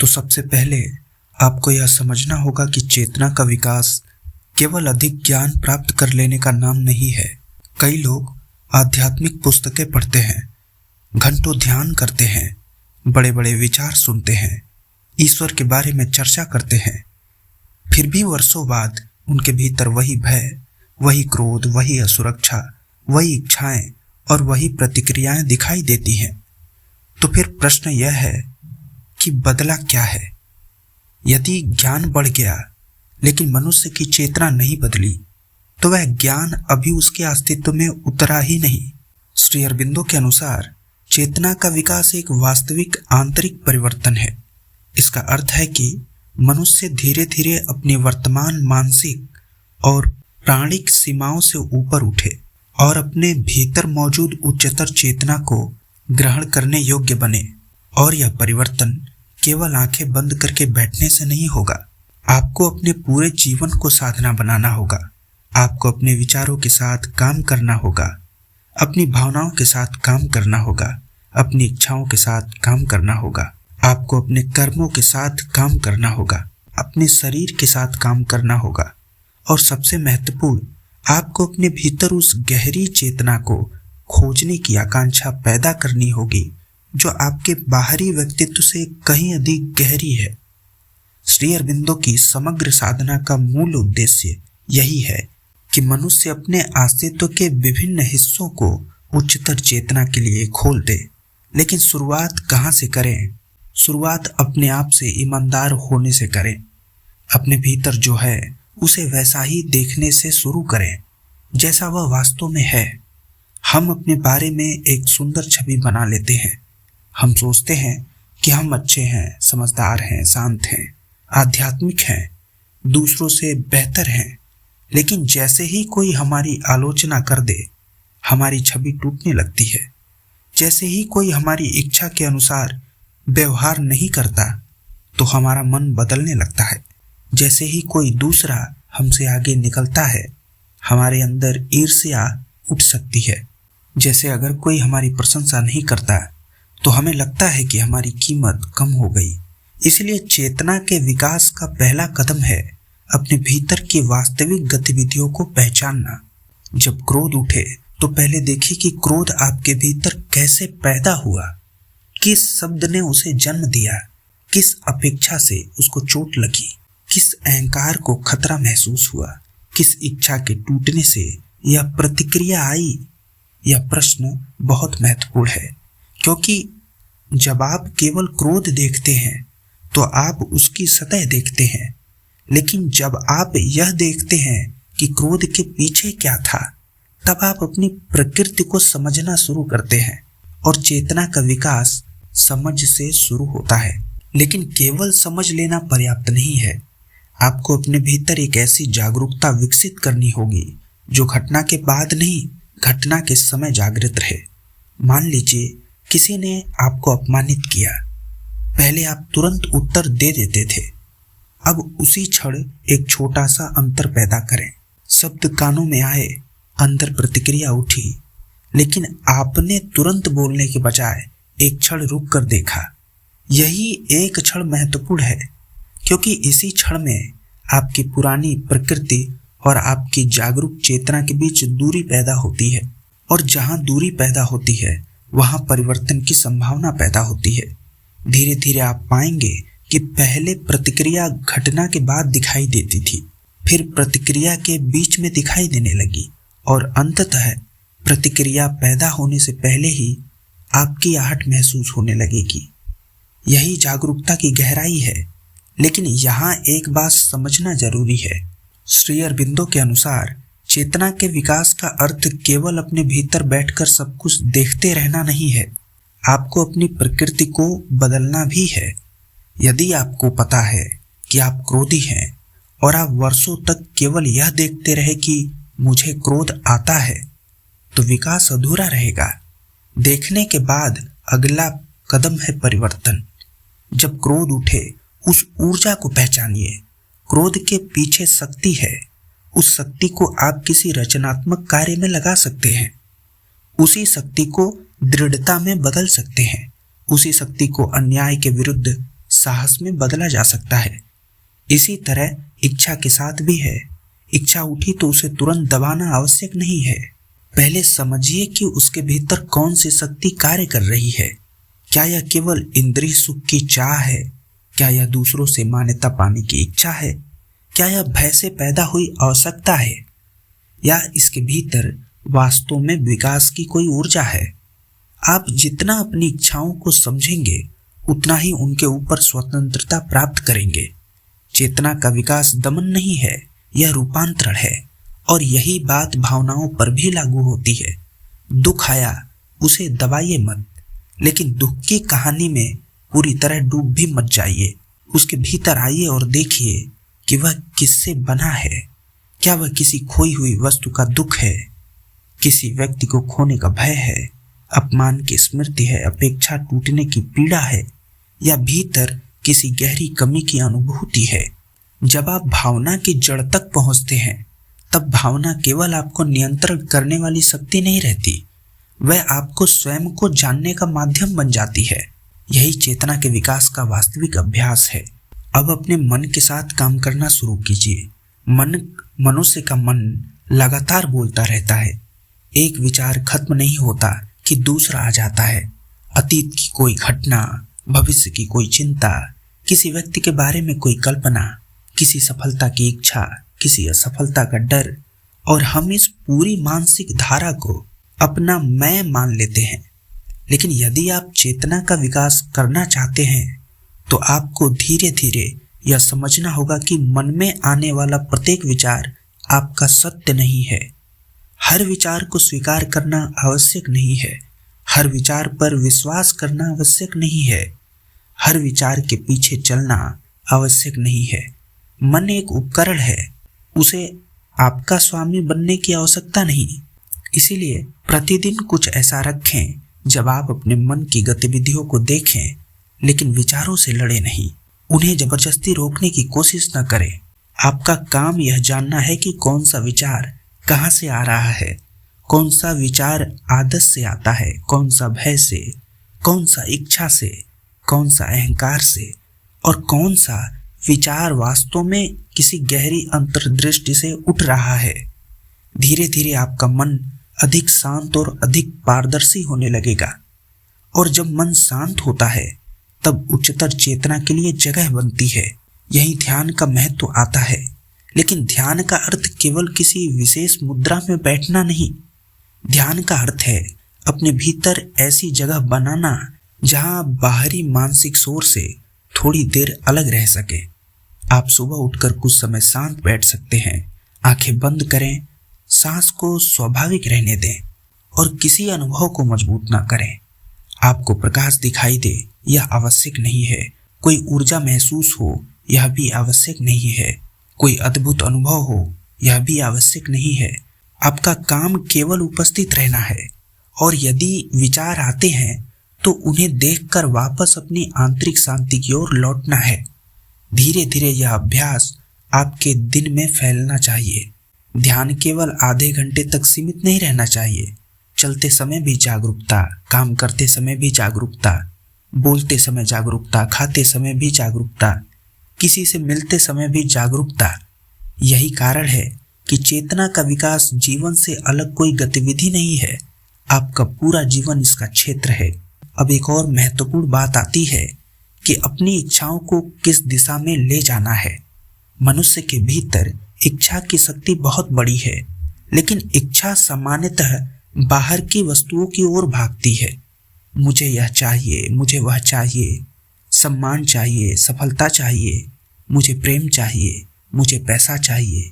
तो सबसे पहले आपको यह समझना होगा कि चेतना का विकास केवल अधिक ज्ञान प्राप्त कर लेने का नाम नहीं है। कई लोग आध्यात्मिक पुस्तकें पढ़ते हैं, घंटों ध्यान करते हैं, बड़े बड़े विचार सुनते हैं, ईश्वर के बारे में चर्चा करते हैं, फिर भी वर्षों बाद उनके भीतर वही भय, वही क्रोध, वही असुरक्षा, वही इच्छाएं और वही प्रतिक्रियाएं दिखाई देती हैं। तो फिर प्रश्न यह है कि बदला क्या है? यदि ज्ञान बढ़ गया लेकिन मनुष्य की चेतना नहीं बदली, तो वह ज्ञान अभी उसके अस्तित्व में उतरा ही नहीं। श्री अरबिंदो के अनुसार चेतना का विकास एक वास्तविक आंतरिक परिवर्तन है। इसका अर्थ है कि मनुष्य धीरे धीरे अपनी वर्तमान मानसिक और प्राणिक सीमाओं से ऊपर उठे और अपने भीतर मौजूद उच्चतर चेतना को ग्रहण करने योग्य बने। और यह परिवर्तन केवल आंखें बंद करके बैठने से नहीं होगा। आपको अपने पूरे जीवन को साधना बनाना होगा। आपको अपने विचारों के साथ काम करना होगा, अपनी भावनाओं के साथ काम करना होगा, अपनी इच्छाओं के साथ काम करना होगा। आपको अपने कर्मों के साथ काम करना होगा, अपने शरीर के साथ काम करना होगा और सबसे महत्वपूर्ण, आपको अपने भीतर उस गहरी चेतना को खोजने की आकांक्षा पैदा करनी होगी जो आपके बाहरी व्यक्तित्व से कहीं अधिक गहरी है। श्री अरबिंदो की समग्र साधना का मूल उद्देश्य यही है कि मनुष्य अपने अस्तित्व के विभिन्न हिस्सों को उच्चतर चेतना के लिए खोल दे। लेकिन शुरुआत कहाँ से करें? शुरुआत अपने आप से ईमानदार होने से करें। अपने भीतर जो है उसे वैसा ही देखने से शुरू करें जैसा वह वास्तव में है। हम अपने बारे में एक सुंदर छवि बना लेते हैं। हम सोचते हैं कि हम अच्छे हैं, समझदार हैं, शांत हैं, आध्यात्मिक हैं, दूसरों से बेहतर हैं। लेकिन जैसे ही कोई हमारी आलोचना कर दे, हमारी छवि टूटने लगती है। जैसे ही कोई हमारी इच्छा के अनुसार व्यवहार नहीं करता, तो हमारा मन बदलने लगता है। जैसे ही कोई दूसरा हमसे आगे निकलता है, हमारे अंदर ईर्ष्या उठ सकती है। जैसे अगर कोई हमारी प्रशंसा नहीं करता, तो हमें लगता है कि हमारी कीमत कम हो गई। इसलिए चेतना के विकास का पहला कदम है अपने भीतर की वास्तविक गतिविधियों को पहचानना। जब क्रोध उठे तो पहले देखिए कि क्रोध आपके भीतर कैसे पैदा हुआ, किस शब्द ने उसे जन्म दिया, किस अपेक्षा से उसको चोट लगी, किस अहंकार को खतरा महसूस हुआ, किस इच्छा के टूटने से यह प्रतिक्रिया आई। यह प्रश्न बहुत महत्वपूर्ण है, क्योंकि जब आप केवल क्रोध देखते हैं तो आप उसकी सतह देखते हैं, लेकिन जब आप यह देखते हैं कि क्रोध के पीछे क्या था, तब आप अपनी प्रकृति को समझना शुरू करते हैं। और चेतना का विकास समझ से शुरू होता है। लेकिन केवल समझ लेना पर्याप्त नहीं है। आपको अपने भीतर एक ऐसी जागरूकता विकसित करनी होगी जो घटना के बाद नहीं, घटना के समय जागृत रहे। मान लीजिए किसी ने आपको अपमानित किया। पहले आप तुरंत उत्तर दे देते थे। अब उसी क्षण एक छोटा सा अंतर पैदा करें। शब्द कानों में आए, अंदर प्रतिक्रिया उठी, लेकिन आपने तुरंत बोलने के बजाय एक क्षण रुक कर देखा। यही एक क्षण महत्वपूर्ण है, क्योंकि इसी क्षण में आपकी पुरानी प्रकृति और आपकी जागरूक चेतना के बीच दूरी पैदा होती है। और जहां दूरी पैदा होती है, वहां परिवर्तन की संभावना पैदा होती है। धीरे धीरे आप पाएंगे कि पहले प्रतिक्रिया घटना के बाद दिखाई देती थी, फिर प्रतिक्रिया के बीच में दिखाई देने लगी और अंततः प्रतिक्रिया पैदा होने से पहले ही आपकी आहट महसूस होने लगेगी। यही जागरूकता की गहराई है। लेकिन यहाँ एक बात समझना जरूरी है। श्री अरबिंदो के अनुसार चेतना के विकास का अर्थ केवल अपने भीतर बैठकर सब कुछ देखते रहना नहीं है। आपको अपनी प्रकृति को बदलना भी है। यदि आपको पता है कि आप क्रोधी हैं और आप वर्षों तक केवल यह देखते रहे कि मुझे क्रोध आता है, तो विकास अधूरा रहेगा। देखने के बाद अगला कदम है परिवर्तन। जब क्रोध उठे, उस ऊर्जा को पहचानिए। क्रोध के पीछे शक्ति है। उस शक्ति को आप किसी रचनात्मक कार्य में लगा सकते हैं। उसी शक्ति को दृढ़ता में बदल सकते हैं। उसी शक्ति को अन्याय के विरुद्ध साहस में बदला जा सकता है। इसी तरह इच्छा के साथ भी है। इच्छा उठी तो उसे तुरंत दबाना आवश्यक नहीं है। पहले समझिए कि उसके भीतर कौन सी शक्ति कार्य कर रही है। क्या यह केवल इंद्रिय सुख की चाह है? क्या यह दूसरों से मान्यता पाने की इच्छा है? क्या यह भय से पैदा हुई आवश्यकता है? या इसके भीतर वास्तव में विकास की कोई ऊर्जा है? आप जितना अपनी इच्छाओं को समझेंगे उतना ही उनके ऊपर स्वतंत्रता प्राप्त करेंगे। चेतना का विकास दमन नहीं है, यह रूपांतरण है। और यही बात भावनाओं पर भी लागू होती है। दुख आया, उसे दबाइए मत, लेकिन दुख की कहानी में पूरी तरह डूब भी मत जाइए। उसके भीतर आइए और देखिए कि वह किससे बना है। क्या वह किसी खोई हुई वस्तु का दुख है, किसी व्यक्ति को खोने का भय है, अपमान की स्मृति है, अपेक्षा टूटने की पीड़ा है, या भीतर किसी गहरी कमी की अनुभूति है? जब आप भावना की जड़ तक पहुंचते हैं तब भावना केवल आपको नियंत्रण करने वाली शक्ति नहीं रहती, वह आपको स्वयं को जानने का माध्यम बन जाती है। यही चेतना के विकास का वास्तविक अभ्यास है। अब अपने मन के साथ काम करना शुरू कीजिए। मनुष्य का मन लगातार बोलता रहता है। एक विचार खत्म नहीं होता कि दूसरा आ जाता है। अतीत की कोई घटना, भविष्य की कोई चिंता, किसी व्यक्ति के बारे में कोई कल्पना, किसी सफलता की इच्छा, किसी असफलता का डर, और हम इस पूरी मानसिक धारा को अपना मैं मान लेते हैं। लेकिन यदि आप चेतना का विकास करना चाहते हैं तो आपको धीरे धीरे यह समझना होगा कि मन में आने वाला प्रत्येक विचार आपका सत्य नहीं है। हर विचार को स्वीकार करना आवश्यक नहीं है। हर विचार पर विश्वास करना आवश्यक नहीं है। हर विचार के पीछे चलना आवश्यक नहीं है। मन एक उपकरण है, उसे आपका स्वामी बनने की आवश्यकता नहीं। इसीलिए प्रतिदिन कुछ ऐसा रखें जब आप अपने मन की गतिविधियों को देखें, लेकिन विचारों से लड़े नहीं। उन्हें जबरदस्ती रोकने की कोशिश न करें। आपका काम यह जानना है कि कौन सा विचार कहाँ से आ रहा है, कौन सा विचार आदत से आता है, कौन सा भय से, कौन सा इच्छा से, कौन सा अहंकार से, और कौन सा विचार वास्तव में किसी गहरी अंतर्दृष्टि से उठ रहा है। धीरे धीरे आपका मन अधिक शांत और अधिक पारदर्शी होने लगेगा। और जब मन शांत होता है तब उच्चतर चेतना के लिए जगह बनती है। यही ध्यान का महत्व आता है। लेकिन ध्यान का अर्थ केवल किसी विशेष मुद्रा में बैठना नहीं। ध्यान का अर्थ है अपने भीतर ऐसी जगह बनाना जहां आप बाहरी मानसिक शोर से थोड़ी देर अलग रह सके। आप सुबह उठकर कुछ समय शांत बैठ सकते हैं। आंखें बंद करें, सांस को स्वाभाविक रहने दें और किसी अनुभव को मजबूत ना करें। आपको प्रकाश दिखाई दे यह आवश्यक नहीं है। कोई ऊर्जा महसूस हो यह भी आवश्यक नहीं है। कोई अद्भुत अनुभव हो यह भी आवश्यक नहीं है। आपका काम केवल उपस्थित रहना है। और यदि विचार आते हैं तो उन्हें देखकर वापस अपनी आंतरिक शांति की ओर लौटना है। धीरे धीरे यह अभ्यास आपके दिन में फैलना चाहिए। ध्यान केवल आधे घंटे तक सीमित नहीं रहना चाहिए। चलते समय भी जागरूकता, काम करते समय भी जागरूकता, बोलते समय जागरूकता, खाते समय भी जागरूकता, किसी से मिलते समय भी जागरूकता। यही कारण है कि चेतना का विकास जीवन से अलग कोई गतिविधि नहीं है। आपका पूरा जीवन इसका क्षेत्र है। अब एक और महत्वपूर्ण बात आती है कि अपनी इच्छाओं को किस दिशा में ले जाना है। मनुष्य के भीतर इच्छा की शक्ति बहुत बड़ी है, लेकिन इच्छा सामान्यतः बाहर की वस्तुओं की ओर भागती है। मुझे यह चाहिए, मुझे वह चाहिए, सम्मान चाहिए, सफलता चाहिए, मुझे प्रेम चाहिए, मुझे पैसा चाहिए,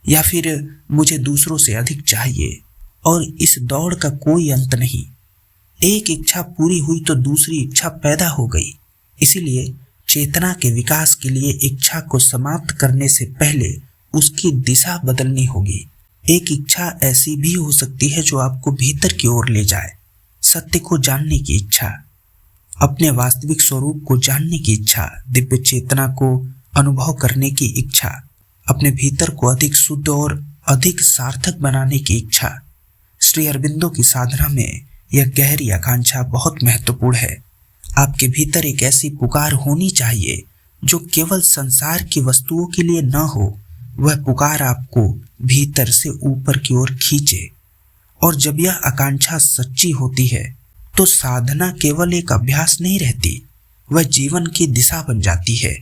या फिर मुझे दूसरों से अधिक चाहिए। और इस दौड़ का कोई अंत नहीं। एक इच्छा पूरी हुई तो दूसरी इच्छा पैदा हो गई। इसीलिए चेतना के विकास के लिए इच्छा को समाप्त करने से पहले उसकी दिशा बदलनी होगी। एक इच्छा ऐसी भी हो सकती है जो आपको भीतर की ओर ले जाए। सत्य को जानने की इच्छा, अपने वास्तविक स्वरूप को जानने की इच्छा, दिव्य चेतना को अनुभव करने की इच्छा, अपने भीतर को अधिक शुद्ध और अधिक सार्थक बनाने की इच्छा। श्री अरबिंदो की साधना में यह गहरी आकांक्षा बहुत महत्वपूर्ण है। आपके भीतर एक ऐसी पुकार होनी चाहिए जो केवल संसार की वस्तुओं के लिए न हो। वह पुकार आपको भीतर से ऊपर की ओर खींचे। और जब यह आकांक्षा सच्ची होती है तो साधना केवल एक अभ्यास नहीं रहती, वह जीवन की दिशा बन जाती है।